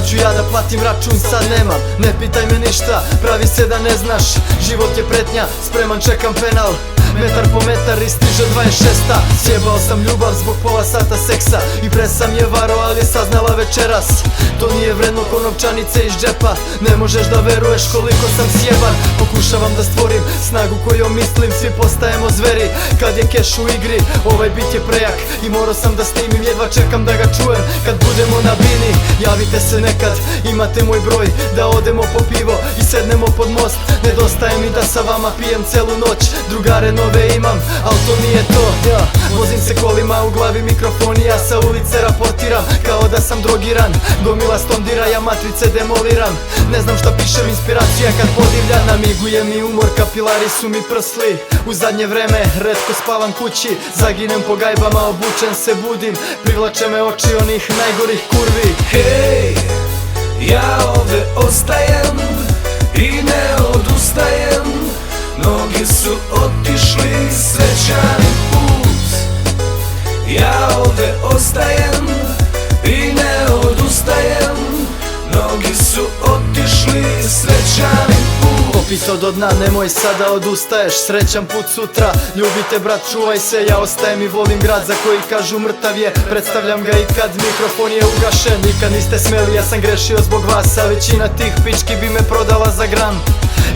Kad ću ja da platim račun sad nemam, ne pitaj me ništa, pravi se da ne znaš. Život je pretnja, spreman čekam penal, metar po metar i stiže 26-a. Sjebao sam ljubav zbog pola sata seksa i pre sam je varo, ali je saznala večeras. To nije vredno ko novčanice iz džepa, ne možeš da veruješ koliko sam sjeban. Pokušavam da stvorim snagu kojom mislim, svi postajemo zveri kad je keš u igri. Ovaj bit je prejak i morao sam da snimim, jedva čekam da ga čujem kad budemo na bini. Javite se nekad, imate moj broj, da odemo po pivo i sednemo pod most. Nedostaje mi da sa vama pijem celu noć, drugare nove imam, al to nije to. Vozim se kolima, u glavi mikrofon i ja sa ulice raportiram kao da sam drogiran. Gomila stondira, ja matrice demoliram, ne znam šta pišem, inspiracija kad podivlja. Namiguje mi umor, kapilari su mi prsli, u zadnje vreme retko spavam kući. Zaginem po gajbama, obučen se budim, privlače me oči onih najgorih kurvi. Hej, ja ovde ostajem i ne odustajem. Mnogi su otišli srećani put. Ja ovde ostajem i ne odustajem. Mnogi su otišli srećani put. Popito do dna, nemoj sada odustaješ, srećan put sutra. Ljubite brat, čuvaj se, ja ostajem i volim grad za koji kažu mrtav je. Predstavljam ga i kad mikrofon je ugašen. Nikad niste smeli, ja sam grešio zbog vas, a većina tih pički bi me prodala za gram.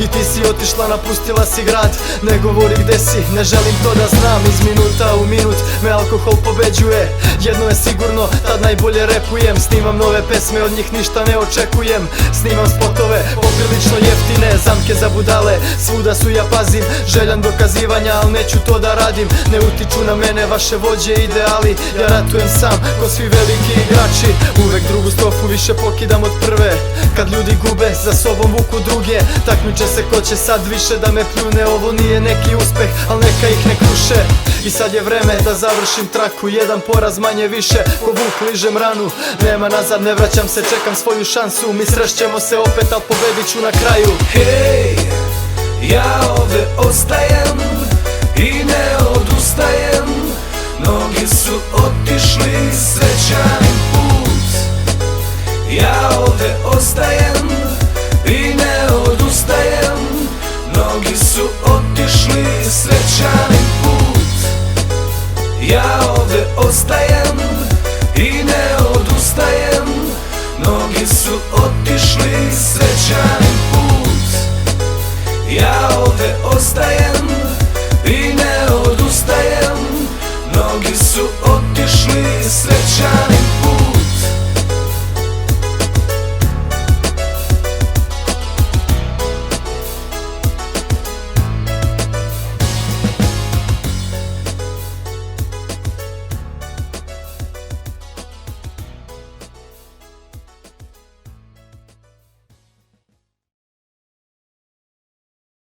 I ti si otišla, napustila si grad, ne govori gde si, ne želim to da znam. Iz minuta u minut me alkohol pobeđuje, jedno je sigurno, tad najbolje repujem. Snimam nove pesme, od njih ništa ne očekujem. Snimam spotove, poprilično jeftine, zamke za budale, svuda su ja pazim. Željan dokazivanja, al neću to da radim. Ne utiču na mene vaše vođe ideali, ja ratujem sam, ko svi veliki igrači. Uvek drugu strofu više pokidam od prve, kad ljudi gube, za sobom vuku druge. Takmiče se ko će sad više da me pljune, ovo nije neki uspeh, al neka ih ne kruše. I sad je vreme da završim traku, jedan poraz manje više, ko vuk ližem ranu. Nema nazad, ne vraćam se, čekam svoju šansu, mi srešćemo se opet, al pobedit ću na kraju. Hej, ja ovde ostajem i ne odustajem. Mnogi su otišli srećani put. Ja ovde ostajem i ne odustajem. Mnogi su otišli srećani put. Ja ovde ostajem i ne odustajem. Mnogi su otišli srećani put. Ja ovde ostajem i ne odustajem. Mnogi su otišli srećani put.